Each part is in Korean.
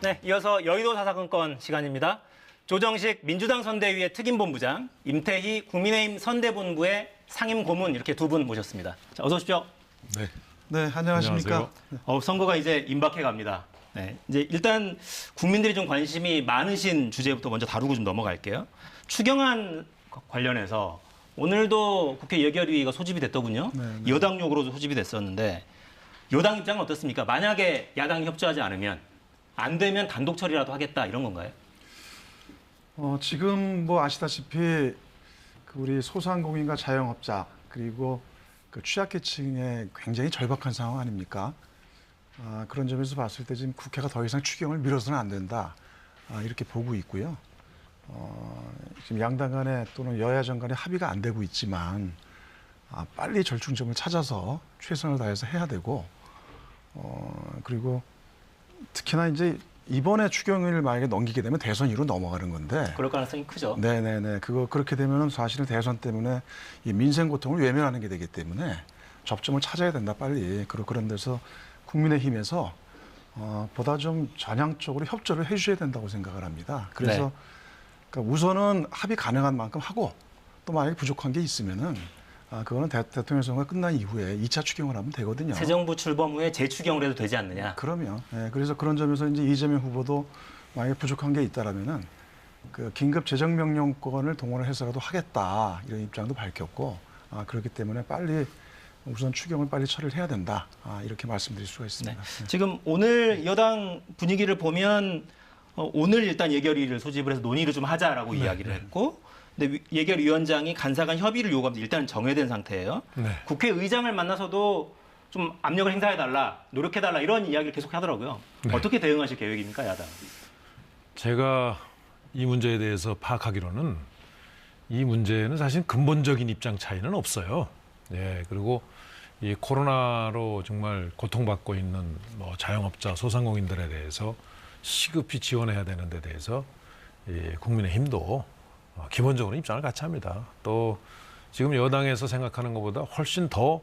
네, 이어서 여의도 사사건건 시간입니다. 조정식 민주당 선대위의 특임본부장, 임태희 국민의힘 선대본부의 상임고문 이렇게 두 분 모셨습니다. 자, 어서 오십시오. 네. 네, 안녕하십니까. 안녕하세요. 선거가 이제 임박해 갑니다. 네, 이제 일단 국민들이 좀 관심이 많으신 주제부터 먼저 다루고 좀 넘어갈게요. 추경안 관련해서 오늘도 국회 예결위가 소집이 됐더군요. 네. 여당용으로도 소집이 됐었는데 여당 입장은 어떻습니까? 만약에 야당이 협조하지 않으면 안 되면 단독 처리라도 하겠다 이런 건가요? 지금 뭐 아시다시피 그 우리 소상공인과 자영업자 그리고 그 취약계층의 굉장히 절박한 상황 아닙니까? 그런 점에서 봤을 때 지금 국회가 더 이상 추경을 미뤄서는 안 된다 이렇게 보고 있고요. 지금 양당 간에 또는 여야정 간에 합의가 안 되고 있지만 빨리 절충점을 찾아서 최선을 다해서 해야 되고 그리고 특히나 이제 이번에 추경을 만약에 넘기게 되면 대선 이로 넘어가는 건데. 그럴 가능성이 크죠. 네네네. 그렇게 되면은 사실은 대선 때문에 이 민생 고통을 외면하는 게 되기 때문에 접점을 찾아야 된다 빨리. 그런 데서 국민의힘에서 보다 좀 전향적으로 협조를 해주셔야 된다고 생각을 합니다. 그래서 네. 그러니까 우선은 합의 가능한 만큼 하고 또 만약에 부족한 게 있으면은 그거는 대통령 선거가 끝난 이후에 2차 추경을 하면 되거든요. 새 정부 출범 후에 재추경을 해도 되지 않느냐. 그러면 그래서 그런 점에서 이제 이재명 후보도 만약에 부족한 게 있다라면은 그 긴급 재정 명령권을 동원을 해서라도 하겠다 이런 입장도 밝혔고 그렇기 때문에 빨리 우선 추경을 빨리 처리를 해야 된다 이렇게 말씀드릴 수가 있습니다. 네. 지금 오늘 여당 분위기를 보면 오늘 일단 예결위를 소집을 해서 논의를 좀 하자라고 이야기를 했고. 근데 예결위원장이 간사간 협의를 요구하면서 일단 정해된 상태예요. 네. 국회의장을 만나서도 좀 압력을 행사해달라, 노력해달라 이런 이야기를 계속 하더라고요. 네. 어떻게 대응하실 계획입니까, 야당? 제가 이 문제에 대해서 파악하기로는 이 문제는 사실 근본적인 입장 차이는 없어요. 예, 그리고 이 코로나로 정말 고통받고 있는 뭐 자영업자, 소상공인들에 대해서 시급히 지원해야 되는 데 대해서 국민의힘도 기본적으로 입장을 같이 합니다. 또 지금 여당에서 생각하는 것보다 훨씬 더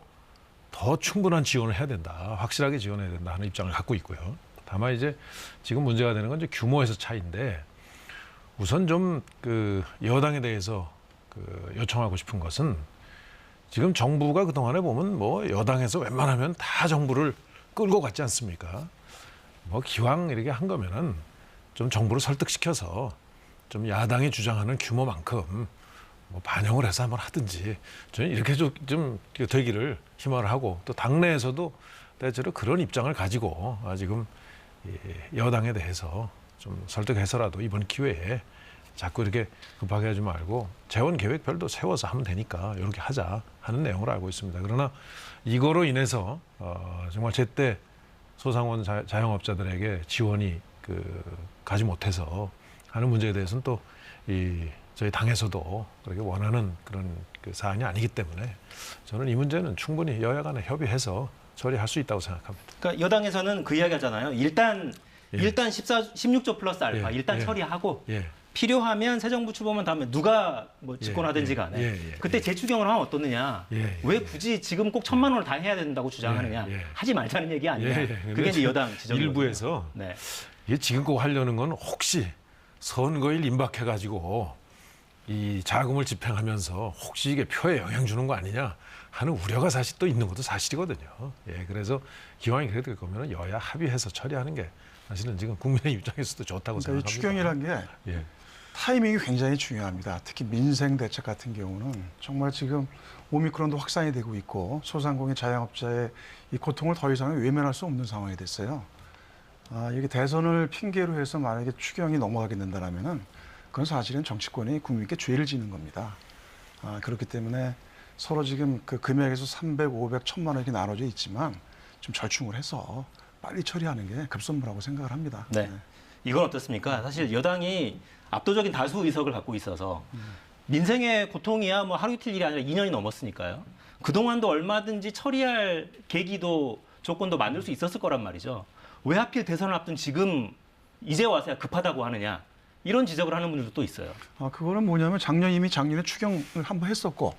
충분한 지원을 해야 된다. 확실하게 지원해야 된다 하는 입장을 갖고 있고요. 다만 이제 지금 문제가 되는 건 이제 규모에서 차이인데 우선 좀 그 여당에 대해서 그 요청하고 싶은 것은 지금 정부가 그동안에 보면 뭐 여당에서 웬만하면 다 정부를 끌고 갔지 않습니까? 뭐 기왕 이렇게 한 거면은 좀 정부를 설득시켜서 좀 야당이 주장하는 규모만큼 뭐 반영을 해서 한번 하든지 저는 이렇게 좀 되기를 희망을 하고 또 당내에서도 대체로 그런 입장을 가지고 지금 여당에 대해서 좀 설득해서라도 이번 기회에 자꾸 이렇게 급하게 하지 말고 재원 계획별도 세워서 하면 되니까 이렇게 하자 하는 내용을 알고 있습니다. 그러나 이거로 인해서 정말 제때 소상원 자영업자들에게 지원이 가지 못해서 하는 문제에 대해서는 또 저희 당에서도 그렇게 원하는 그런 사안이 아니기 때문에 저는 이 문제는 충분히 여야 간에 협의해서 처리할 수 있다고 생각합니다. 그러니까 여당에서는 그 이야기 하잖아요. 일단 16조 플러스 알파 일단 처리하고 필요하면 새 정부 출범한 다음에 누가 뭐 집권하든지 간에 그때 재추경을 하면 어떻느냐. 왜 굳이 지금 꼭 1,000만 원을 다 해야 된다고 주장하느냐. 하지 말자는 얘기 아니냐. 그게 이제 여당 지적이거든요. 일부에서 이게 지금 꼭 하려는 건 혹시 선거일 임박해가지고 이 자금을 집행하면서 혹시 이게 표에 영향 주는 거 아니냐 하는 우려가 사실 또 있는 것도 사실이거든요. 그래서 기왕이 그래 될 거면 여야 합의해서 처리하는 게 사실은 지금 국민의 입장에서도 좋다고 그러니까 생각합니다. 이 추경이란 게 타이밍이 굉장히 중요합니다. 특히 민생 대책 같은 경우는 정말 지금 오미크론도 확산이 되고 있고 소상공인 자영업자의 이 고통을 더 이상 외면할 수 없는 상황이 됐어요. 이게 대선을 핑계로 해서 만약에 추경이 넘어가게 된다면은 그건 사실은 정치권이 국민께 죄를 지는 겁니다. 그렇기 때문에 서로 지금 그 금액에서 300, 500, 1,000만 원이 나눠져 있지만 좀 절충을 해서 빨리 처리하는 게 급선무라고 생각을 합니다. 네. 이건 어떻습니까? 사실 여당이 압도적인 다수 의석을 갖고 있어서 민생의 고통이야 뭐 하루 이틀 일이 아니라 2년이 넘었으니까요. 그동안도 얼마든지 처리할 계기도 조건도 만들 수 있었을 거란 말이죠. 왜 하필 대선을 앞둔 지금 이제 와서야 급하다고 하느냐. 이런 지적을 하는 분들도 또 있어요. 그거는 뭐냐면 작년에 추경을 한번 했었고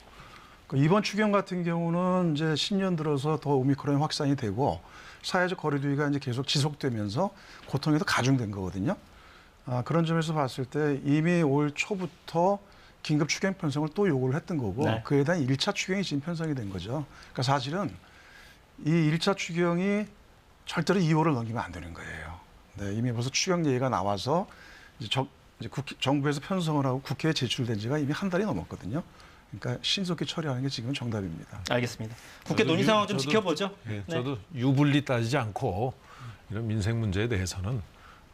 이번 추경 같은 경우는 이제 신년 들어서 더 오미크론이 확산이 되고 사회적 거리두기가 이제 계속 지속되면서 고통이 더 가중된 거거든요. 그런 점에서 봤을 때 이미 올 초부터 긴급 추경 편성을 또 요구를 했던 거고 네. 그에 대한 1차 추경이 지금 편성이 된 거죠. 그러니까 사실은 이 1차 추경이 절대로 2월을 넘기면 안 되는 거예요. 네, 이미 벌써 추경 얘기가 나와서 이제 정부에서 편성을 하고 국회에 제출된 지가 이미 한 달이 넘었거든요. 그러니까 신속히 처리하는 게 지금은 정답입니다. 알겠습니다. 국회 저도 논의 상황 좀 저도- 지켜보죠. 네, 네. 저도 유불리 따지지 않고 이런 민생 문제에 대해서는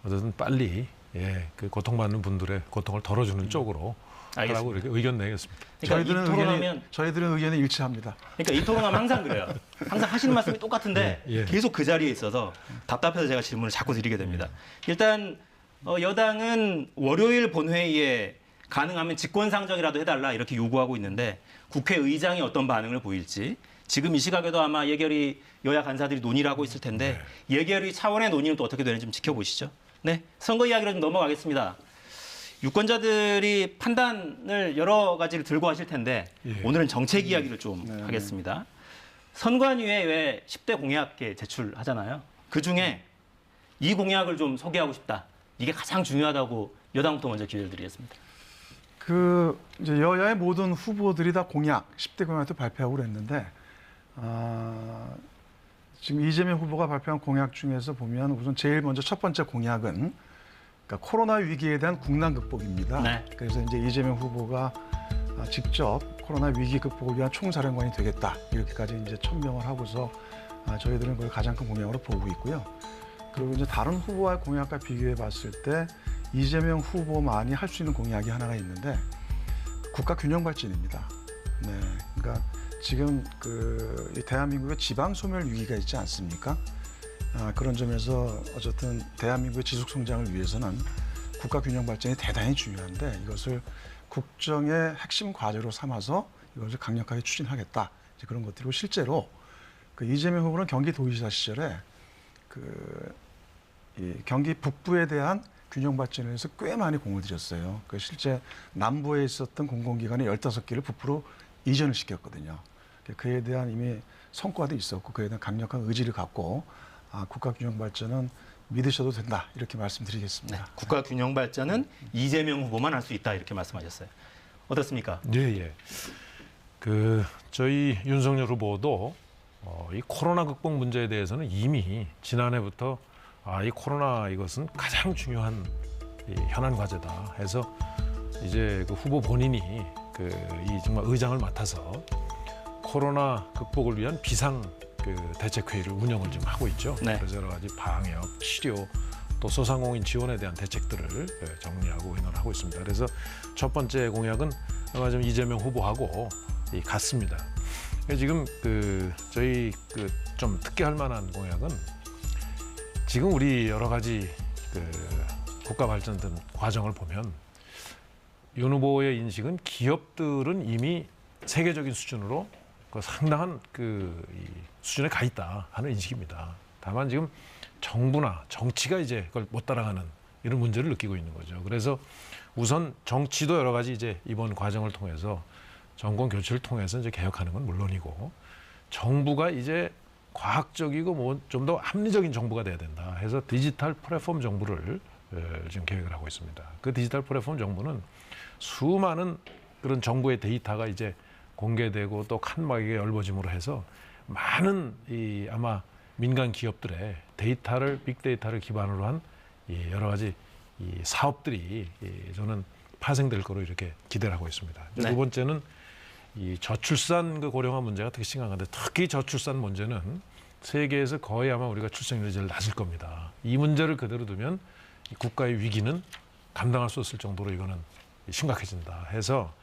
어쨌든 빨리 그 고통받는 분들의 고통을 덜어주는 쪽으로 하라고 알겠습니다. 이렇게 의견 내겠습니다. 그러니까 저희들은 의견이 일치합니다. 그러니까 이 토론하면 항상 그래요. 항상 하시는 말씀이 똑같은데 예. 계속 그 자리에 있어서 답답해서 제가 질문을 자꾸 드리게 됩니다. 일단 여당은 월요일 본회의에 가능하면 직권상정이라도 해달라 이렇게 요구하고 있는데 국회의장이 어떤 반응을 보일지 지금 이 시각에도 아마 예결위 여야 간사들이 논의를 하고 있을 텐데 예결위 차원의 논의는 또 어떻게 되는지 좀 지켜보시죠. 네, 선거 이야기로 좀 넘어가겠습니다. 유권자들이 판단을 여러 가지를 들고 하실 텐데 오늘은 정책 이야기를 좀 하겠습니다. 선관위에 왜 10대 공약 제출하잖아요. 그중에 이 공약을 좀 소개하고 싶다. 이게 가장 중요하다고 여당부터 먼저 기회를 드리겠습니다. 이제 여야의 모든 후보들이 다 공약, 10대 공약도 발표하고 그랬는데 지금 이재명 후보가 발표한 공약 중에서 보면 우선 제일 먼저 첫 번째 공약은 그러니까 코로나 위기에 대한 국난 극복입니다. 네. 그래서 이제 이재명 후보가 직접 코로나 위기 극복을 위한 총사령관이 되겠다 이렇게까지 이제 천명을 하고서 저희들은 그걸 가장 큰 공약으로 보고 있고요. 그리고 이제 다른 후보와의 공약과 비교해 봤을 때 이재명 후보만이 할 수 있는 공약이 하나가 있는데 국가 균형 발전입니다. 네, 그러니까 지금 이 대한민국의 지방 소멸 위기가 있지 않습니까? 그런 점에서 어쨌든 대한민국의 지속 성장을 위해서는 국가 균형 발전이 대단히 중요한데 이것을 국정의 핵심 과제로 삼아서 이것을 강력하게 추진하겠다. 이제 그런 것들이고 실제로 이재명 후보는 경기도지사 시절에 이 경기 북부에 대한 균형 발전을 위해서 꽤 많이 공을 들였어요. 실제 남부에 있었던 공공기관의 15개를 북부로 이전을 시켰거든요. 그에 대한 이미 성과도 있었고 그에 대한 강력한 의지를 갖고 국가 균형 발전은 믿으셔도 된다 이렇게 말씀드리겠습니다. 네, 국가 균형 발전은 이재명 후보만 할 수 있다 이렇게 말씀하셨어요. 어떻습니까? 예. 저희 윤석열 후보도 이 코로나 극복 문제에 대해서는 이미 지난해부터 이 코로나 이것은 가장 중요한 이 현안 과제다 해서 이제 그 후보 본인이 이 정말 의장을 맡아서 코로나 극복을 위한 비상 대책회의를 운영을 지금 하고 있죠. 네. 그래서 여러 가지 방역, 치료, 또 소상공인 지원에 대한 대책들을 정리하고 의논하고 있습니다. 그래서 첫 번째 공약은 아마 좀 이재명 후보하고 같습니다. 지금 저희 좀 특기할 만한 공약은 지금 우리 여러 가지 국가 발전 등 과정을 보면 윤 후보의 인식은 기업들은 이미 세계적인 수준으로 상당한 이 수준에 가 있다 하는 인식입니다. 다만 지금 정부나 정치가 이제 그걸 못 따라가는 이런 문제를 느끼고 있는 거죠. 그래서 우선 정치도 여러 가지 이제 이번 과정을 통해서 정권 교체를 통해서 이제 개혁하는 건 물론이고 정부가 이제 과학적이고 좀 더 합리적인 정부가 돼야 된다 해서 디지털 플랫폼 정부를 지금 계획을 하고 있습니다. 그 디지털 플랫폼 정부는 수많은 그런 정부의 데이터가 이제 공개되고 또 칸막이가 열버짐으로 해서 많은 아마 민간 기업들의 데이터를 빅데이터를 기반으로 한 여러 가지 사업들이 저는 파생될 거로 이렇게 기대를 하고 있습니다. 네. 두 번째는 이 저출산 고령화 문제가 특히 심각한데 특히 저출산 문제는 세계에서 거의 아마 우리가 출생률이 제일 낮을 겁니다. 이 문제를 그대로 두면 이 국가의 위기는 감당할 수 없을 정도로 이거는 심각해진다 해서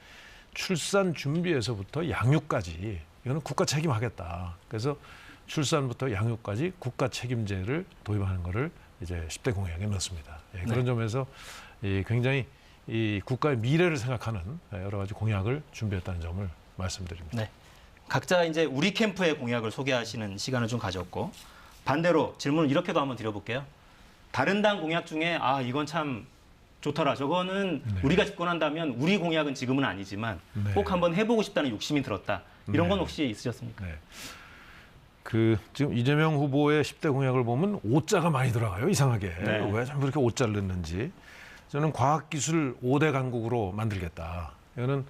출산 준비에서부터 양육까지 이거는 국가 책임하겠다. 그래서 출산부터 양육까지 국가 책임제를 도입하는 것을 이제 10대 공약에 넣습니다. 그런 점에서 굉장히 이 국가의 미래를 생각하는 여러 가지 공약을 준비했다는 점을 말씀드립니다. 네. 각자 이제 우리 캠프의 공약을 소개하시는 시간을 좀 가졌고 반대로 질문을 이렇게도 한번 드려볼게요. 다른 당 공약 중에 이건 참 좋더라. 저거는 우리가 집권한다면 우리 공약은 지금은 아니지만 꼭 한번 해보고 싶다는 욕심이 들었다. 이런 건 네. 혹시 있으셨습니까? 네. 그 지금 이재명 후보의 10대 공약을 보면 오자가 많이 들어가요. 이상하게. 네. 왜 전부 이렇게 오자를 넣는지. 저는 과학기술 5대 강국으로 만들겠다. 이거는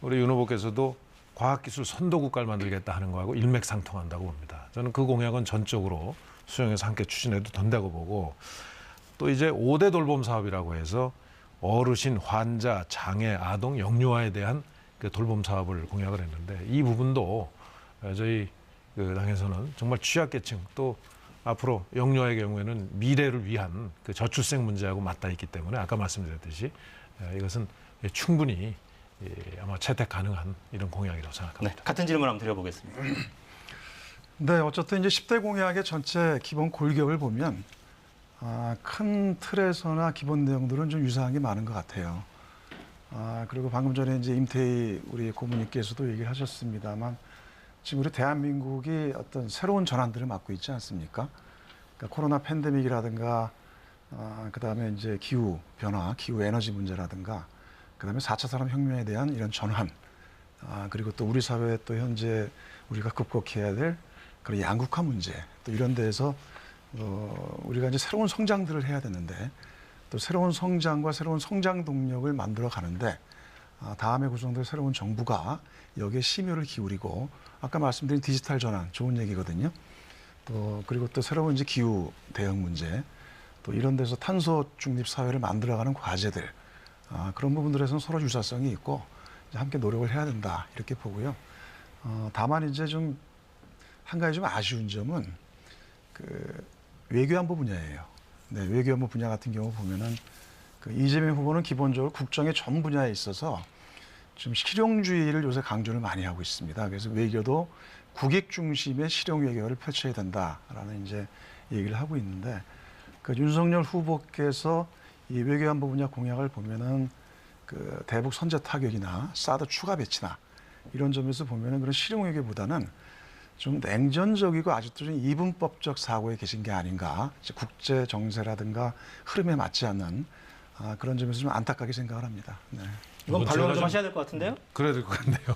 우리 윤 후보께서도 과학기술 선도국가를 만들겠다 하는 거하고 일맥상통한다고 봅니다. 저는 그 공약은 전적으로 수용해서 함께 추진해도 된다고 보고, 또 이제 5대 돌봄 사업이라고 해서 어르신, 환자, 장애, 아동, 영유아에 대한 그 돌봄 사업을 공약을 했는데, 이 부분도 저희 그 당에서는 정말 취약계층, 또 앞으로 영유아의 경우에는 미래를 위한 그 저출생 문제하고 맞닿아 있기 때문에 아까 말씀드렸듯이 이것은 충분히 아마 채택 가능한 이런 공약이라고 생각합니다. 네, 같은 질문 한번 드려보겠습니다. 네, 어쨌든 이제 10대 공약의 전체 기본 골격을 보면 큰 틀에서나 기본 내용들은 좀 유사한 게 많은 것 같아요. 그리고 방금 전에 이제 임태희 우리 고문님께서도 얘기를 하셨습니다만, 지금 우리 대한민국이 어떤 새로운 전환들을 맞고 있지 않습니까? 그러니까 코로나 팬데믹이라든가, 그다음에 이제 기후 변화, 기후 에너지 문제라든가, 그다음에 4차 산업혁명에 대한 이런 전환, 그리고 또 우리 사회에 또 현재 우리가 극복해야 될 그런 양극화 문제, 또 이런 데에서 우리가 이제 새로운 성장들을 해야 되는데, 또 새로운 성장과 새로운 성장 동력을 만들어 가는데, 다음에 구성될 새로운 정부가 여기에 심혈을 기울이고, 아까 말씀드린 디지털 전환 좋은 얘기거든요. 또 그리고 또 새로운 이제 기후 대응 문제, 또 이런 데서 탄소 중립 사회를 만들어가는 과제들, 그런 부분들에서는 서로 유사성이 있고 이제 함께 노력을 해야 된다 이렇게 보고요. 다만 이제 좀 한 가지 좀 아쉬운 점은 그 외교안보 분야예요. 네, 외교안보 분야 같은 경우 보면은 그 이재명 후보는 기본적으로 국정의 전 분야에 있어서 좀 실용주의를 요새 강조를 많이 하고 있습니다. 그래서 외교도 국익 중심의 실용 외교를 펼쳐야 된다라는 이제 얘기를 하고 있는데, 그 윤석열 후보께서 이 외교안보 분야 공약을 보면은 그 대북 선제 타격이나 사드 추가 배치나 이런 점에서 보면은 그런 실용 외교보다는 좀 냉전적이고 아직도 좀 이분법적 사고에 계신 게 아닌가, 국제 정세라든가 흐름에 맞지 않는 그런 점에서 좀 안타깝게 생각을 합니다. 네. 이건 이건 반론 제가 좀 좀- 하셔야 될 것 같은데요? 그래야 될 것 같네요.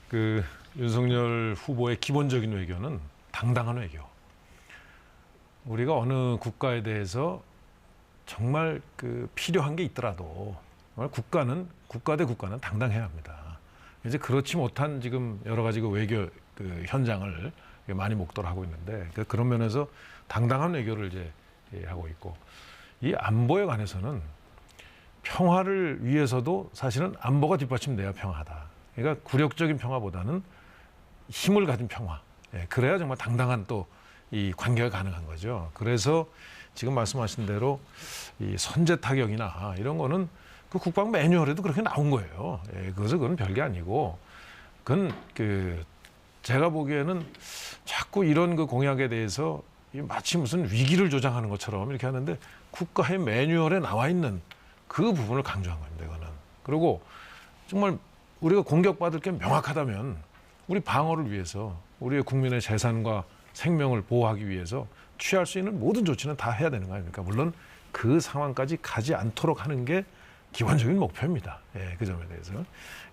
그 윤석열 후보의 기본적인 외교는 당당한 외교. 우리가 어느 국가에 대해서 정말 그 필요한 게 있더라도 정말 국가 대 국가는 당당해야 합니다. 이제 그렇지 못한 지금 여러 가지 그 외교 그 현장을 많이 목도를 하고 있는데, 그런 면에서 당당한 외교를 이제 하고 있고, 이 안보에 관해서는 평화를 위해서도 사실은 안보가 뒷받침돼야 평화다. 그러니까 굴욕적인 평화보다는 힘을 가진 평화. 그래야 정말 당당한 또 이 관계가 가능한 거죠. 그래서 지금 말씀하신 대로 이 선제 타격이나 이런 거는 그 국방 매뉴얼에도 그렇게 나온 거예요. 그건 별게 아니고, 그건 그 제가 보기에는 자꾸 이런 그 공약에 대해서 마치 무슨 위기를 조장하는 것처럼 이렇게 하는데, 국가의 매뉴얼에 나와 있는 그 부분을 강조한 겁니다, 이거는. 그리고 정말 우리가 공격받을 게 명확하다면 우리 방어를 위해서, 우리의 국민의 재산과 생명을 보호하기 위해서 취할 수 있는 모든 조치는 다 해야 되는 거 아닙니까? 물론 그 상황까지 가지 않도록 하는 게 기본적인 목표입니다. 그 점에 대해서.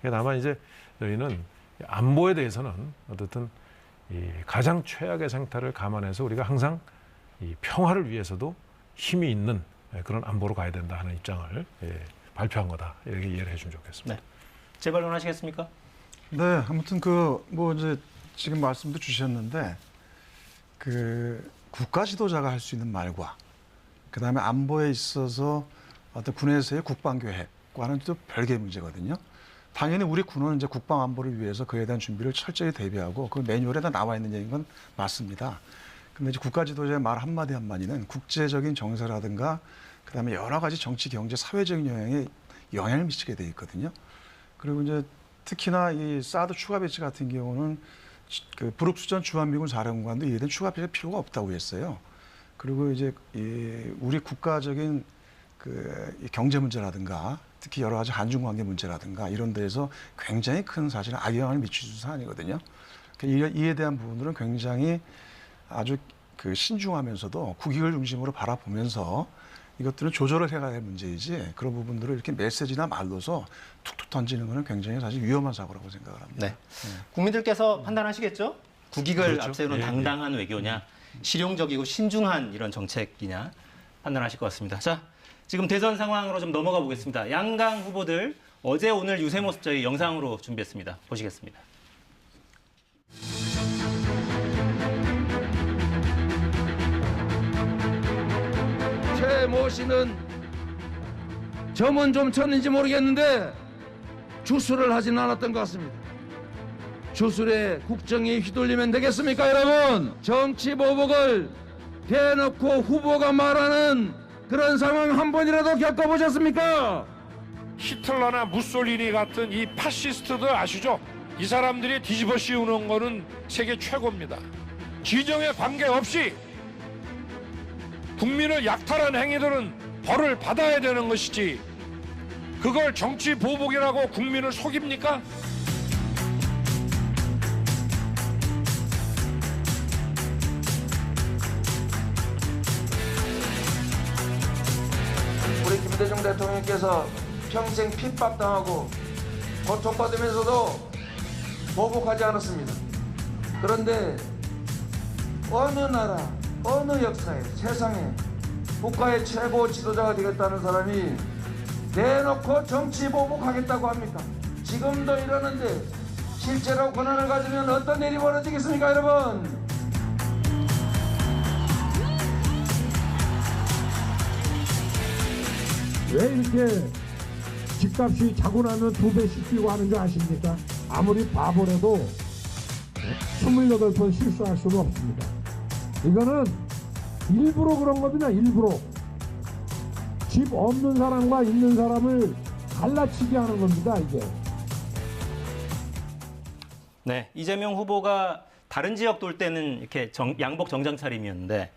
다만 이제 저희는 안보에 대해서는 어쨌든 이 가장 최악의 생태를 감안해서 우리가 항상 이 평화를 위해서도 힘이 있는 그런 안보로 가야 된다 하는 입장을 발표한 거다, 이렇게 이해를 해주면 좋겠습니다. 네. 재발론하시겠습니까? 네, 아무튼 그 뭐 이제 지금 말씀도 주셨는데, 그 국가 지도자가 할 수 있는 말과 그다음에 안보에 있어서 어떤 군에서의 국방 계획과는 또 별개의 문제거든요. 당연히 우리 군은 이제 국방 안보를 위해서 그에 대한 준비를 철저히 대비하고 그 매뉴얼에 다 나와 있는 얘기인 건 맞습니다. 근데 이제 국가 지도자의 말 한마디 한마디는 국제적인 정세라든가 그다음에 여러 가지 정치, 경제, 사회적인 영향에 영향을 미치게 돼 있거든요. 그리고 이제 특히나 이 사드 추가 배치 같은 경우는 그 브룩스 주한미군 사령관도 이에 대한 추가 배치 필요가 없다고 했어요. 그리고 이제 이 우리 국가적인 그 경제 문제라든가 특히 여러 가지 한중 관계 문제라든가 이런 데에서 굉장히 큰 사실은 악영향을 미칠 사안이거든요. 이에 대한 부분들은 굉장히 아주 그 신중하면서도 국익을 중심으로 바라보면서 이것들은 조절을 해가야 할 문제이지 그런 부분들을 이렇게 메시지나 말로서 툭툭 던지는 것은 굉장히 사실 위험한 사고라고 생각을 합니다. 네. 국민들께서 판단하시겠죠? 국익을 그렇죠. 앞세우는 예, 당당한 외교냐, 실용적이고 신중한 이런 정책이냐 판단하실 것 같습니다. 자, 지금 대선 상황으로 좀 넘어가 보겠습니다. 양강 후보들 어제 오늘 유세 모습 저희 영상으로 준비했습니다. 보시겠습니다. 최모 씨는 점은 좀 쳤는지 모르겠는데 주술을 하진 않았던 것 같습니다. 주술에 국정이 휘둘리면 되겠습니까, 여러분? 정치 보복을 대놓고 후보가 말하는 그런 상황 한 번이라도 겪어보셨습니까? 히틀러나 무솔리니 같은 이 파시스트들 아시죠? 이 사람들이 뒤집어 씌우는 거는 세계 최고입니다. 지정에 관계없이 국민을 약탈한 행위들은 벌을 받아야 되는 것이지 그걸 정치 보복이라고 국민을 속입니까? 우리 김대중 대통령께서 평생 핍박당하고 고통받으면서도 보복하지 않았습니다. 그런데 어느 나라, 어느 역사에, 세상에 국가의 최고 지도자가 되겠다는 사람이 대놓고 정치 보복하겠다고 합니까? 지금도 이러는데 실제로 권한을 가지면 어떤 일이 벌어지겠습니까, 여러분? 왜 이렇게 집값이 자고 나면 2배씩 뛰고 하는 줄 아십니까? 아무리 바보라도 28번 실수할 수는 없습니다. 이거는 일부러 그런 겁니다. 일부러. 집 없는 사람과 있는 사람을 갈라치게 하는 겁니다. 이게. 네, 이재명 후보가 다른 지역 돌 때는 이렇게 양복 정장 차림이었는데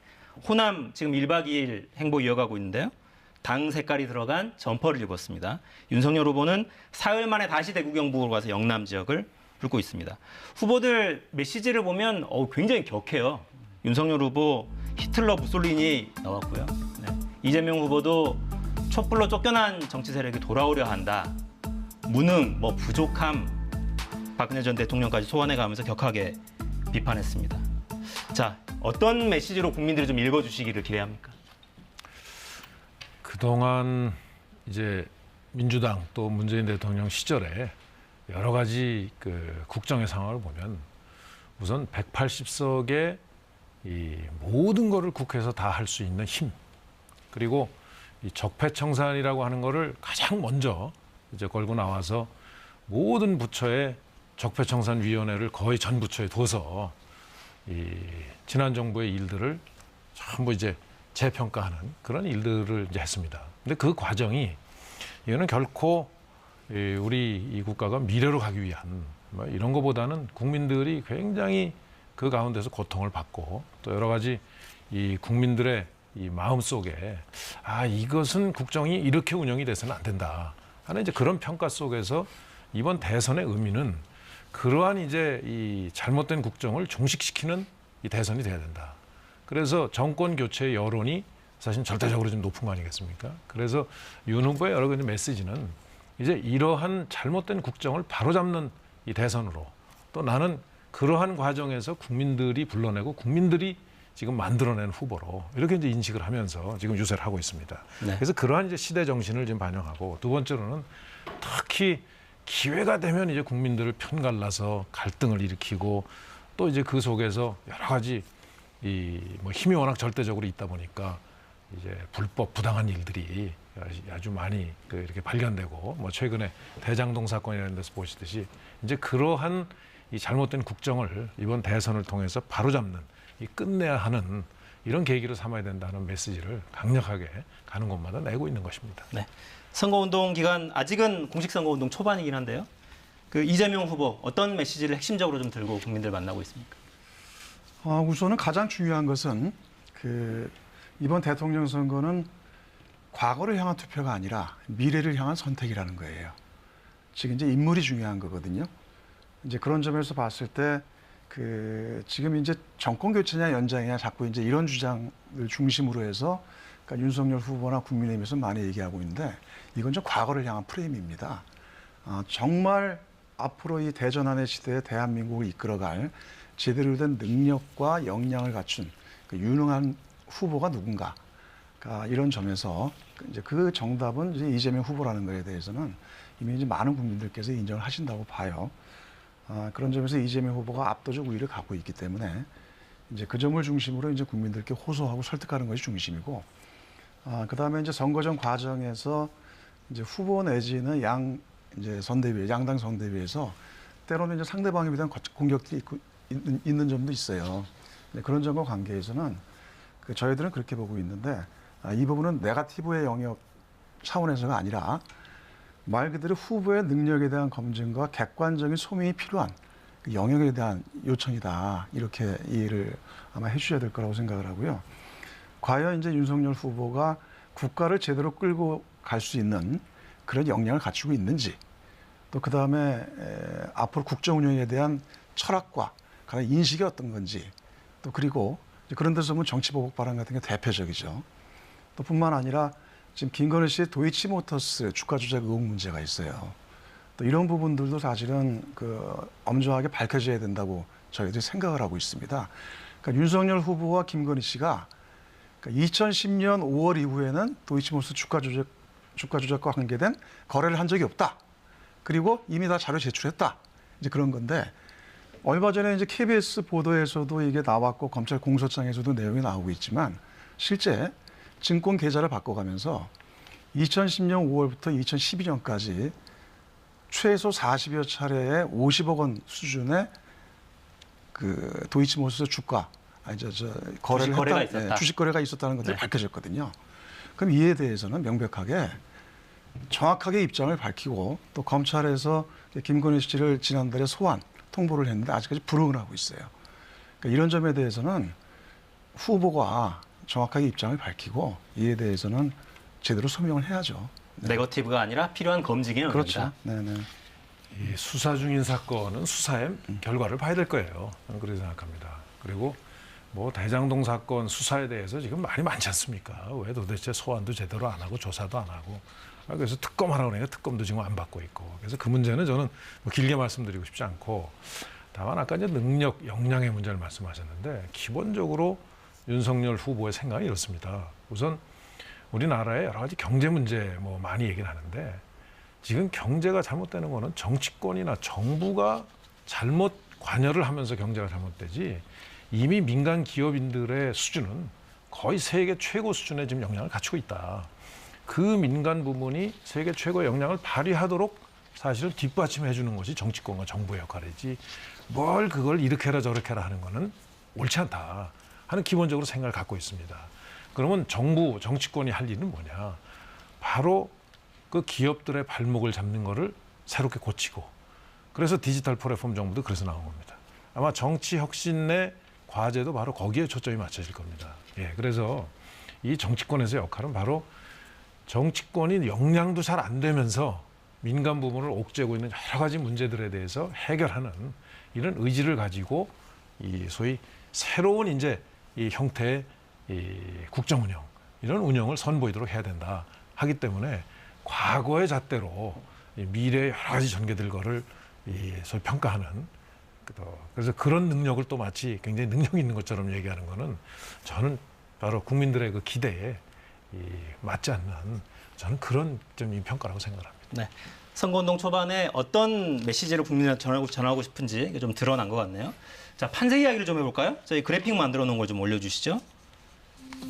호남 지금 1박 2일 행보 이어가고 있는데요. 당 색깔이 들어간 점퍼를 입었습니다. 윤석열 후보는 사흘 만에 다시 대구 경북으로 가서 영남 지역을 훑고 있습니다. 후보들 메시지를 보면 굉장히 격해요. 윤석열 후보 히틀러 무솔리니 나왔고요. 네. 이재명 후보도 촛불로 쫓겨난 정치 세력이 돌아오려 한다. 무능, 부족함, 박근혜 전 대통령까지 소환해가면서 격하게 비판했습니다. 자, 어떤 메시지로 국민들이 좀 읽어주시기를 기대합니까? 그동안 이제 민주당 또 문재인 대통령 시절에 여러 가지 그 국정의 상황을 보면 우선 180석의 이 모든 거를 국회에서 다 할 수 있는 힘, 그리고 이 적폐청산이라고 하는 거를 가장 먼저 이제 걸고 나와서 모든 부처에 적폐청산위원회를 거의 전 부처에 둬서 이 지난 정부의 일들을 전부 이제 재평가하는 그런 일들을 이제 했습니다. 근데 그 과정이 이거는 결코 우리 이 국가가 미래로 가기 위한 이런 것보다는 국민들이 굉장히 그 가운데서 고통을 받고 또 여러 가지 이 국민들의 이 마음 속에 이것은 국정이 이렇게 운영이 돼서는 안 된다 하는 이제 그런 평가 속에서 이번 대선의 의미는 그러한 이제 이 잘못된 국정을 종식시키는 이 대선이 돼야 된다. 그래서 정권 교체의 여론이 사실 절대적으로 좀 높은 거 아니겠습니까? 그래서 윤 후보의 여러 가지 메시지는 이제 이러한 잘못된 국정을 바로잡는 이 대선으로 또 나는 그러한 과정에서 국민들이 불러내고 국민들이 지금 만들어낸 후보로 이렇게 이제 인식을 하면서 지금 유세를 하고 있습니다. 네. 그래서 그러한 이제 시대 정신을 지금 반영하고 두 번째로는 특히 기회가 되면 이제 국민들을 편갈라서 갈등을 일으키고 또 이제 그 속에서 여러 가지 힘이 워낙 절대적으로 있다 보니까 이제 불법 부당한 일들이 아주 많이 이렇게 발견되고 최근에 대장동 사건이라는 데서 보시듯이 이제 그러한 이 잘못된 국정을 이번 대선을 통해서 바로잡는 이 끝내야 하는 이런 계기로 삼아야 된다는 메시지를 강력하게 가는 곳마다 내고 있는 것입니다. 네. 선거운동 기간 아직은 공식 선거운동 초반이긴 한데요. 그 이재명 후보 어떤 메시지를 핵심적으로 좀 들고 국민들 만나고 있습니까? 우선은 가장 중요한 것은 이번 대통령 선거는 과거를 향한 투표가 아니라 미래를 향한 선택이라는 거예요. 지금 이제 인물이 중요한 거거든요. 이제 그런 점에서 봤을 때 지금 이제 정권 교체냐 연장이냐 자꾸 이제 이런 주장을 중심으로 해서 그러니까 윤석열 후보나 국민의힘에서 많이 얘기하고 있는데 이건 좀 과거를 향한 프레임입니다. 정말 앞으로 이 대전환의 시대에 대한민국을 이끌어갈 제대로 된 능력과 역량을 갖춘 그 유능한 후보가 누군가. 그러니까 이런 점에서 이제 그 정답은 이제 이재명 후보라는 것에 대해서는 이미 이제 많은 국민들께서 인정을 하신다고 봐요. 그런 점에서 이재명 후보가 압도적 우위를 갖고 있기 때문에 이제 그 점을 중심으로 이제 국민들께 호소하고 설득하는 것이 중심이고, 그다음에 이제 선거전 과정에서 이제 후보 내지는 이제 선대위, 양당 선대위에서 때로는 이제 상대방에 대한 공격들이 있는 점도 있어요. 그런 점과 관계에서는 저희들은 그렇게 보고 있는데, 이 부분은 네거티브의 영역 차원에서가 아니라 말 그대로 후보의 능력에 대한 검증과 객관적인 소명이 필요한 그 영역에 대한 요청이다. 이렇게 이해를 아마 해주셔야 될 거라고 생각을 하고요. 과연 이제 윤석열 후보가 국가를 제대로 끌고 갈 수 있는 그런 역량을 갖추고 있는지, 또 그 다음에 앞으로 국정 운영에 대한 철학과 그런 인식이 어떤 건지, 또 그리고 그런 데서 보면 정치 보복 발언 같은 게 대표적이죠. 또 뿐만 아니라 지금 김건희 씨의 도이치모터스 주가 조작 의혹 문제가 있어요. 또 이런 부분들도 사실은 엄정하게 밝혀져야 된다고 저희들이 생각을 하고 있습니다. 그러니까 윤석열 후보와 김건희 씨가 2010년 5월 이후에는 도이치모터스 주가 조작과 관계된 거래를 한 적이 없다. 그리고 이미 다 자료 제출했다. 이제 그런 건데, 얼마 전에 이제 KBS 보도에서도 이게 나왔고 검찰 공소장에서도 내용이 나오고 있지만, 실제 증권 계좌를 바꿔가면서 2010년 5월부터 2012년까지 최소 40여 차례의 50억 원 수준의 그 도이치모터스 주가 거래를 했다, 주식 거래가 있었다는 것들이 밝혀졌거든요. 그럼 이에 대해서는 명백하게 정확하게 입장을 밝히고, 또 검찰에서 김건희 씨를 지난달에 통보를 했는데 아직까지 불응을 하고 있어요. 그러니까 이런 점에 대해서는 후보가 정확하게 입장을 밝히고 이에 대해서는 제대로 소명을 해야죠. 네. 네거티브가 아니라 필요한 검증이에요. 그렇죠. 네네. 이 수사 중인 사건은 수사의 결과를 봐야 될 거예요. 저는 그렇게 생각합니다. 그리고 뭐 대장동 사건 수사에 대해서 지금 말이 많지 않습니까? 왜 도대체 소환도 제대로 안 하고 조사도 안 하고, 그래서 특검하라고 하니까 특검도 지금 안 받고 있고, 그래서 그 문제는 저는 뭐 길게 말씀드리고 싶지 않고, 다만 아까 이제 능력, 역량의 문제를 말씀하셨는데, 기본적으로 윤석열 후보의 생각이 이렇습니다. 우선 우리나라의 여러 가지 경제 문제 뭐 많이 얘기를 하는데, 지금 경제가 잘못되는 거는 정치권이나 정부가 잘못 관여를 하면서 경제가 잘못되지, 이미 민간 기업인들의 수준은 거의 세계 최고 수준의 지금 역량을 갖추고 있다. 그 민간 부문이 세계 최고의 역량을 발휘하도록 사실은 뒷받침해 주는 것이 정치권과 정부의 역할이지, 뭘 그걸 이렇게 해라 저렇게 해라 하는 거는 옳지 않다 하는 기본적으로 생각을 갖고 있습니다. 그러면 정부, 정치권이 할 일은 뭐냐? 바로 그 기업들의 발목을 잡는 거를 새롭게 고치고, 그래서 디지털 플랫폼 정부도 그래서 나온 겁니다. 아마 정치 혁신 내 과제도 바로 거기에 초점이 맞춰질 겁니다. 예, 그래서 이 정치권에서의 역할은 바로 정치권이 역량도 잘 안 되면서 민간 부문을 옥죄고 있는 여러 가지 문제들에 대해서 해결하는 이런 의지를 가지고 이 소위 새로운 이제 이 형태의 이 국정 운영, 이런 운영을 선보이도록 해야 된다 하기 때문에, 과거의 잣대로 미래의 여러 가지 전개들거를 소위 평가하는, 그래서 그런 능력을 또 마치 굉장히 능력 있는 것처럼 얘기하는 거는 저는 바로 국민들의 그 기대에 맞지 않는, 저는 그런 좀 평가라고 생각합니다. 네. 선거운동 초반에 어떤 메시지를 국민한테 전하고 싶은지 이게 좀 드러난 것 같네요. 자, 판세 이야기를 좀 해볼까요? 저희 그래픽 만들어 놓은 걸 좀 올려주시죠.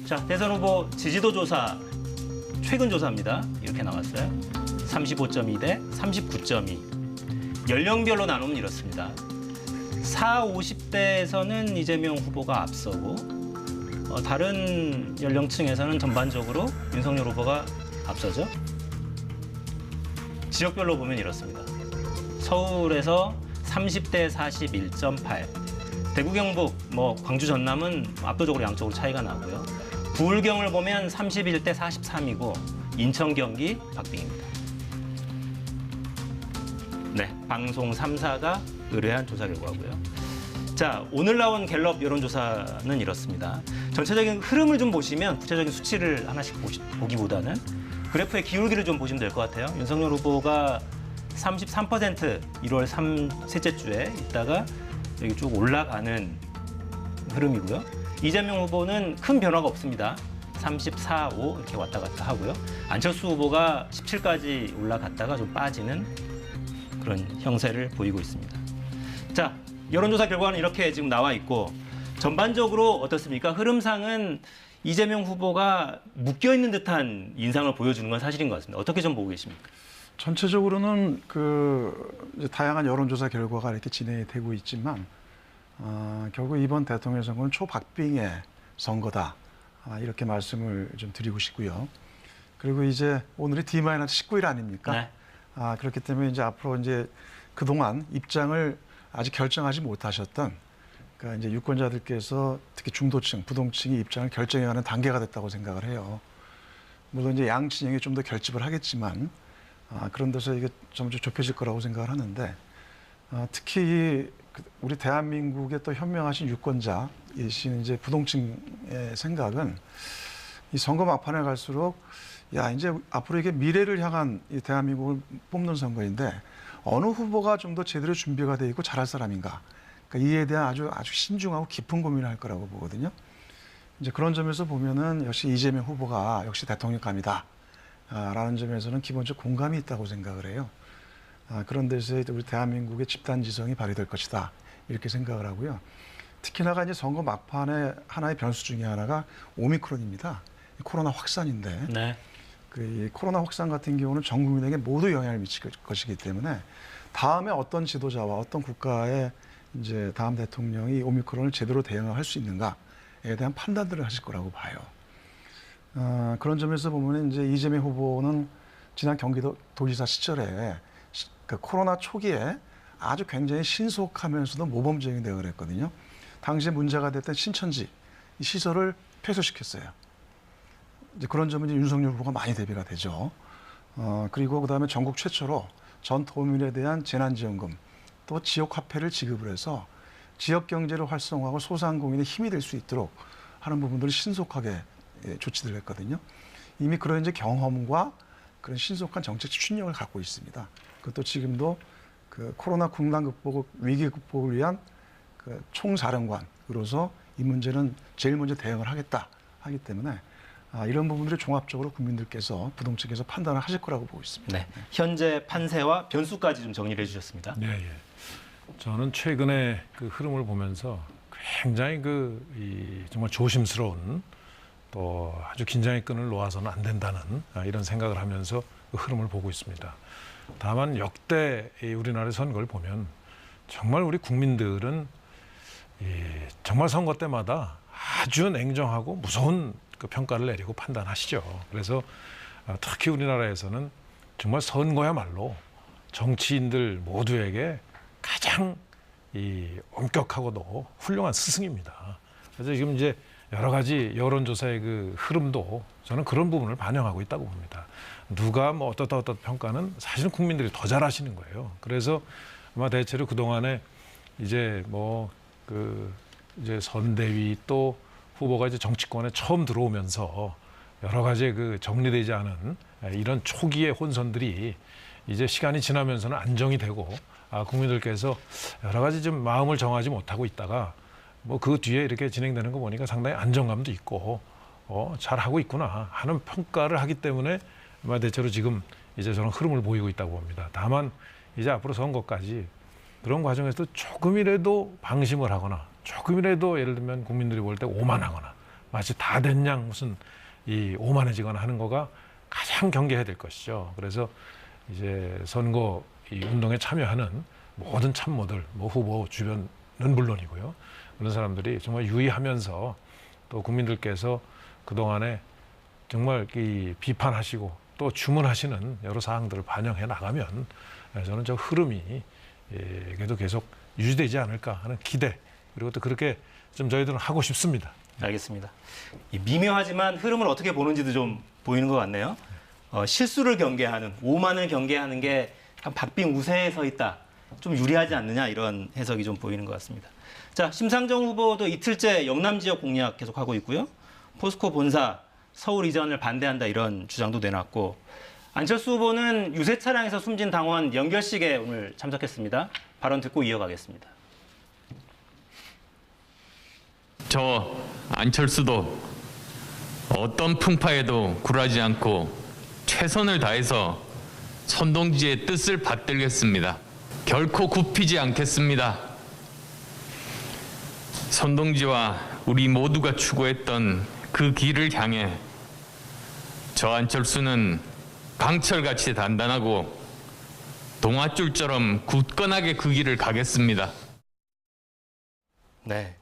자, 대선 후보 지지도 조사, 최근 조사입니다. 이렇게 나왔어요. 35.2 대 39.2. 연령별로 나누면 이렇습니다. 40, 50대에서는 이재명 후보가 앞서고, 다른 연령층에서는 전반적으로 윤석열 후보가 앞서죠. 지역별로 보면 이렇습니다. 서울에서 30대 41.8, 대구 경북, 광주 전남은 압도적으로 양쪽으로 차이가 나고요. 부울경을 보면 31대 43이고 인천 경기 박빙입니다. 네, 방송 3사가 의뢰한 조사 결과고요. 자, 오늘 나온 갤럽 여론조사는 이렇습니다. 전체적인 흐름을 좀 보시면 구체적인 수치를 하나씩 보기보다는 그래프의 기울기를 좀 보시면 될 것 같아요. 윤석열 후보가 33% 1월 셋째 주에 있다가 여기 쭉 올라가는 흐름이고요. 이재명 후보는 큰 변화가 없습니다. 34, 5 이렇게 왔다 갔다 하고요. 안철수 후보가 17까지 올라갔다가 좀 빠지는 그런 형세를 보이고 있습니다. 자, 여론조사 결과는 이렇게 지금 나와 있고 전반적으로 어떻습니까? 흐름상은 이재명 후보가 묶여있는 듯한 인상을 보여주는 건 사실인 것 같습니다. 어떻게 좀 보고 계십니까? 전체적으로는 이제 다양한 여론조사 결과가 이렇게 진행이 되고 있지만 결국 이번 대통령 선거는 초박빙의 선거다. 이렇게 말씀을 좀 드리고 싶고요. 그리고 이제 오늘이 D-19일 아닙니까? 네. 그렇기 때문에 이제 앞으로 이제 그동안 입장을 아직 결정하지 못하셨던 그러니까 이제 유권자들께서 특히 중도층, 부동층이 입장을 결정해가는 단계가 됐다고 생각을 해요. 물론 이제 양 진영이 좀 더 결집을 하겠지만 그런 데서 이게 점점 좁혀질 거라고 생각을 하는데 특히 우리 대한민국의 또 현명하신 유권자이신 이제 부동층의 생각은 이 선거 막판에 갈수록 야 이제 앞으로 이게 미래를 향한 이 대한민국을 뽑는 선거인데 어느 후보가 좀 더 제대로 준비가 돼 있고 잘할 사람인가? 그러니까 이에 대한 아주 신중하고 깊은 고민을 할 거라고 보거든요. 이제 그런 점에서 보면은 역시 이재명 후보가 역시 대통령감이다. 라는 점에서는 기본적 공감이 있다고 생각을 해요. 그런 데서 우리 대한민국의 집단지성이 발휘될 것이다. 이렇게 생각을 하고요. 특히나가 이제 선거 막판에 하나의 변수 중에 하나가 오미크론입니다. 코로나 확산인데 네. 이 코로나 확산 같은 경우는 전 국민에게 모두 영향을 미칠 것이기 때문에 다음에 어떤 지도자와 어떤 국가의 이제 다음 대통령이 오미크론을 제대로 대응할 수 있는가에 대한 판단들을 하실 거라고 봐요. 그런 점에서 보면 이제 이재명 후보는 지난 경기도 도지사 시절에 그 코로나 초기에 아주 굉장히 신속하면서도 모범적인 대응을 했거든요. 당시에 문제가 됐던 신천지 이 시설을 폐쇄시켰어요. 이제 그런 점은 이제 윤석열 후보가 많이 대비가 되죠. 그리고 그다음에 전국 최초로 전 도민에 대한 재난지원금 또 지역 화폐를 지급을 해서 지역 경제를 활성화하고 소상공인의 힘이 될 수 있도록 하는 부분들을 신속하게 조치를 했거든요. 이미 그런 이제 경험과 그런 신속한 정책 추진력을 갖고 있습니다. 그것도 지금도 그 코로나 국난 극복, 위기 극복을 위한 그 총사령관으로서 이 문제는 제일 먼저 대응을 하겠다 하기 때문에 이런 부분들이 종합적으로 국민들께서 부동층에서 판단을 하실 거라고 보고 있습니다. 네. 현재 판세와 변수까지 좀 정리를 해주셨습니다. 네, 예. 저는 최근에 그 흐름을 보면서 굉장히 정말 조심스러운 또 아주 긴장의 끈을 놓아서는 안 된다는 이런 생각을 하면서 그 흐름을 보고 있습니다. 다만 역대 우리나라의 선거를 보면 정말 우리 국민들은 정말 선거 때마다 아주 냉정하고 무서운 그 평가를 내리고 판단하시죠. 그래서 특히 우리나라에서는 정말 선거야말로 정치인들 모두에게 가장 엄격하고도 훌륭한 스승입니다. 그래서 지금 이제 여러 가지 여론조사의 그 흐름도 저는 그런 부분을 반영하고 있다고 봅니다. 누가 뭐 어떻다 평가는 사실은 국민들이 더 잘하시는 거예요. 그래서 아마 대체로 그동안에 이제 이제 선대위 또 후보가 이제 정치권에 처음 들어오면서 여러 가지 그 정리되지 않은 이런 초기의 혼선들이 이제 시간이 지나면서는 안정이 되고 국민들께서 여러 가지 좀 마음을 정하지 못하고 있다가 그 뒤에 이렇게 진행되는 거 보니까 상당히 안정감도 있고 잘하고 있구나 하는 평가를 하기 때문에 아마 대체로 지금 이제 저는 흐름을 보이고 있다고 봅니다. 다만 이제 앞으로 선거까지 그런 과정에서도 조금이라도 방심을 하거나 조금이라도 예를 들면 국민들이 볼 때 오만하거나 마치 다 된 양 무슨 오만해지거나 하는 거가 가장 경계해야 될 것이죠. 그래서 이제 선거 운동에 참여하는 모든 참모들, 후보 주변은 물론이고요. 그런 사람들이 정말 유의하면서 또 국민들께서 그동안에 정말 비판하시고 또 주문하시는 여러 사항들을 반영해 나가면 저는 저 흐름이 그래도 계속 유지되지 않을까 하는 기대 그리고 또 그렇게 좀 저희들은 하고 싶습니다. 알겠습니다. 미묘하지만 흐름을 어떻게 보는지도 좀 보이는 것 같네요. 실수를 경계하는, 오만을 경계하는 게 한 박빙 우세에 서 있다. 좀 유리하지 않느냐 이런 해석이 좀 보이는 것 같습니다. 자, 심상정 후보도 이틀째 영남 지역 공략 계속하고 있고요. 포스코 본사 서울 이전을 반대한다 이런 주장도 내놨고 안철수 후보는 유세 차량에서 숨진 당원 연결식에 오늘 참석했습니다. 발언 듣고 이어가겠습니다. 저 안철수도 어떤 풍파에도 굴하지 않고 최선을 다해서 선동지의 뜻을 받들겠습니다. 결코 굽히지 않겠습니다. 선동지와 우리 모두가 추구했던 그 길을 향해 저 안철수는 강철같이 단단하고 동아줄처럼 굳건하게 그 길을 가겠습니다. 네.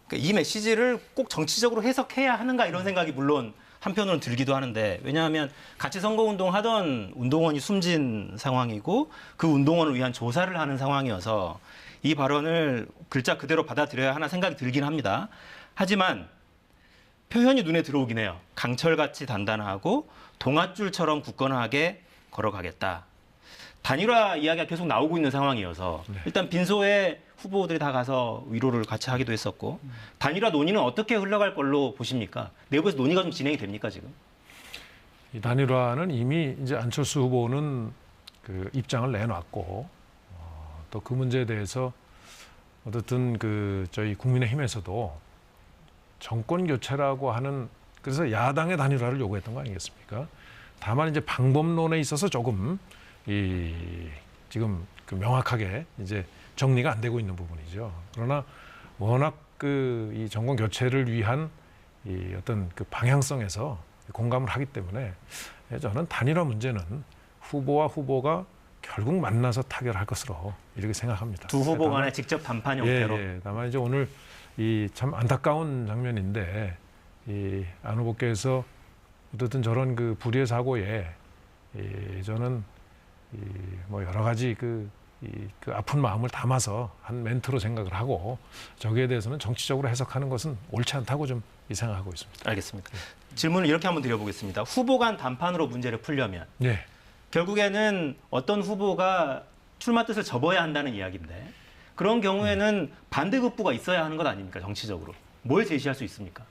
그러니까 이 메시지를 꼭 정치적으로 해석해야 하는가 이런 생각이 물론 한편으로는 들기도 하는데 왜냐하면 같이 선거운동 하던 운동원이 숨진 상황이고 그 운동원을 위한 조사를 하는 상황이어서 이 발언을 글자 그대로 받아들여야 하나 생각이 들긴 합니다. 하지만 표현이 눈에 들어오긴 해요. 강철같이 단단하고 동아줄처럼 굳건하게 걸어가겠다. 단일화 이야기가 계속 나오고 있는 상황이어서 일단 빈소에 후보들이 다 가서 위로를 같이 하기도 했었고 단일화 논의는 어떻게 흘러갈 걸로 보십니까? 내부에서 논의가 좀 진행이 됩니까 지금? 이 단일화는 이미 이제 안철수 후보는 그 입장을 내놨고 또 그 문제에 대해서 어쨌든 그 저희 국민의힘에서도 정권 교체라고 하는 그래서 야당의 단일화를 요구했던 거 아니겠습니까? 다만 이제 방법론에 있어서 조금 지금 그 명확하게 이제 정리가 안 되고 있는 부분이죠. 그러나 워낙 이 정권 교체를 위한 이 어떤 그 방향성에서 공감을 하기 때문에 저는 단일화 문제는 후보와 후보가 결국 만나서 타결할 것으로 이렇게 생각합니다. 두 후보 간의 직접 담판 형태로. 예. 다만 이제 오늘 이 참 안타까운 장면인데 이 안 후보께서 어쨌든 저런 그 불의의 사고에 저는 뭐 여러 가지 그 아픈 마음을 담아서 한 멘트로 생각을 하고 저기에 대해서는 정치적으로 해석하는 것은 옳지 않다고 좀 생각하고 있습니다. 알겠습니다. 질문을 이렇게 한번 드려보겠습니다. 후보 간 담판으로 문제를 풀려면 네. 결국에는 어떤 후보가 출마 뜻을 접어야 한다는 이야기인데 그런 경우에는 반대급부가 있어야 하는 것 아닙니까? 정치적으로. 뭘 제시할 수 있습니까?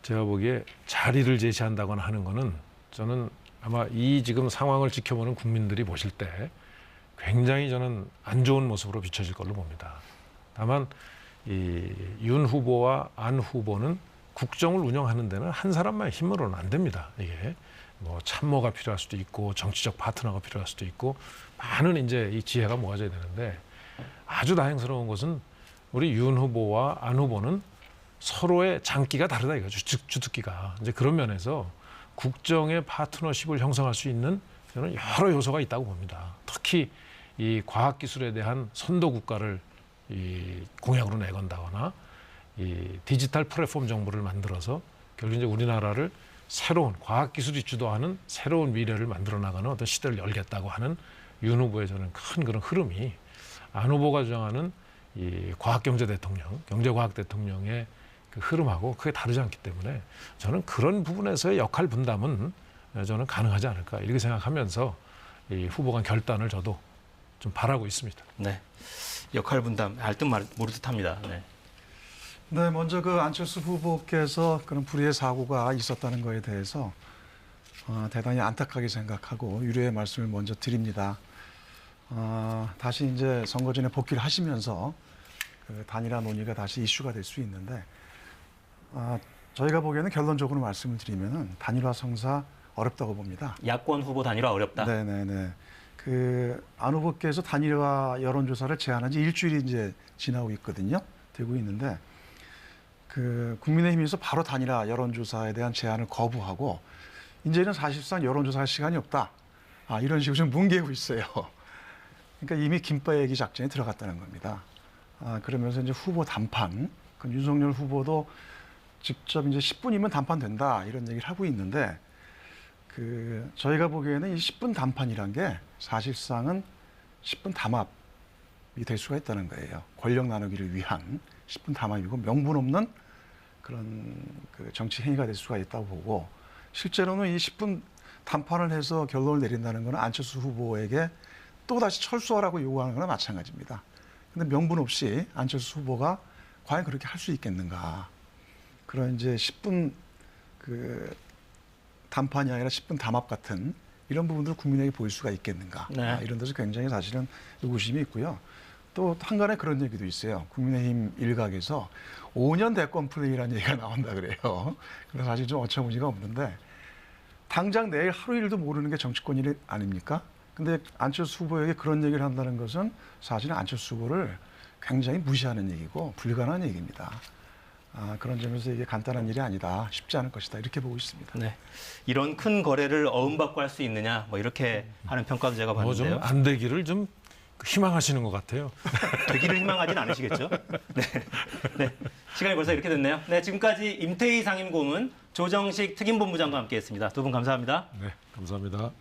제가 보기에 자리를 제시한다거나 하는 거는 저는 아마 이 지금 상황을 지켜보는 국민들이 보실 때 굉장히 저는 안 좋은 모습으로 비춰질 걸로 봅니다. 다만 이 윤 후보와 안 후보는 국정을 운영하는 데는 한 사람만의 힘으로는 안 됩니다. 이게 뭐 참모가 필요할 수도 있고 정치적 파트너가 필요할 수도 있고 많은 이제 이 지혜가 모아져야 되는데 아주 다행스러운 것은 우리 윤 후보와 안 후보는 서로의 장기가 다르다 이거죠. 주특기가. 이제 그런 면에서 국정의 파트너십을 형성할 수 있는 저는 여러 요소가 있다고 봅니다. 특히 이 과학기술에 대한 선도 국가를 이 공약으로 내건다거나 이 디지털 플랫폼 정보를 만들어서 결국 이제 우리나라를 새로운 과학기술이 주도하는 새로운 미래를 만들어 나가는 어떤 시대를 열겠다고 하는 윤 후보의 저는 큰 그런 흐름이 안 후보가 주장하는 이 과학경제 대통령, 경제과학 대통령의 그 흐름하고 크게 다르지 않기 때문에 저는 그런 부분에서의 역할 분담은 저는 가능하지 않을까 이렇게 생각하면서 이 후보 간 결단을 저도 좀 바라고 있습니다. 네, 역할 분담 알 듯 모를 듯합니다. 네. 네, 먼저 그 안철수 후보께서 그런 불의의 사고가 있었다는 거에 대해서 대단히 안타깝게 생각하고 유례의 말씀을 먼저 드립니다. 다시 이제 선거전에 복귀를 하시면서 그 단일화 논의가 다시 이슈가 될 수 있는데 저희가 보기에는 결론적으로 말씀을 드리면은 단일화 성사 어렵다고 봅니다. 야권 후보 단일화 어렵다. 네네네. 그 안 후보께서 단일화 여론조사를 제안한 지 일주일이 이제 지나고 있거든요. 되고 있는데 그 국민의힘에서 바로 단일화 여론조사에 대한 제안을 거부하고 이제는 사실상 여론조사할 시간이 없다. 이런 식으로 좀 뭉개고 있어요. 그러니까 이미 김빠얘기 작전에 들어갔다는 겁니다. 그러면서 이제 후보 단판, 그 윤석열 후보도 직접 이제 10분이면 단판된다 이런 얘기를 하고 있는데 그 저희가 보기에는 이 10분 단판이란 게 사실상은 10분 담합이 될 수가 있다는 거예요. 권력 나누기를 위한 10분 담합이고 명분 없는 그런 그 정치 행위가 될 수가 있다고 보고 실제로는 이 10분 단판을 해서 결론을 내린다는 것은 안철수 후보에게 또다시 철수하라고 요구하는 거나 마찬가지입니다. 근데 명분 없이 안철수 후보가 과연 그렇게 할 수 있겠는가. 그런 이제 10분 그 담판이 아니라 10분 담합 같은 이런 부분들을 국민에게 보일 수가 있겠는가. 네. 이런 데서 굉장히 사실은 의구심이 있고요. 또 한간에 그런 얘기도 있어요. 국민의힘 일각에서 5년 대권 플레이라는 얘기가 나온다 그래요. 그래서 사실 좀 어처구니가 없는데 당장 내일 하루 일도 모르는 게 정치권 일 아닙니까? 근데 안철수 후보에게 그런 얘기를 한다는 것은 사실은 안철수 후보를 굉장히 무시하는 얘기고 불가능한 얘기입니다. 그런 점에서 이게 간단한 일이 아니다, 쉽지 않을 것이다 이렇게 보고 있습니다. 네. 이런 큰 거래를 어음받고 할 수 있느냐, 뭐 이렇게 하는 평가도 제가 뭐 좀 봤는데요. 안 되기를 좀 희망하시는 것 같아요. 되기를 희망하진 않으시겠죠? 네. 네. 시간이 벌써 이렇게 됐네요. 네. 지금까지 임태희 상임고문, 조정식 특임본부장과 함께했습니다. 두 분 감사합니다. 네, 감사합니다.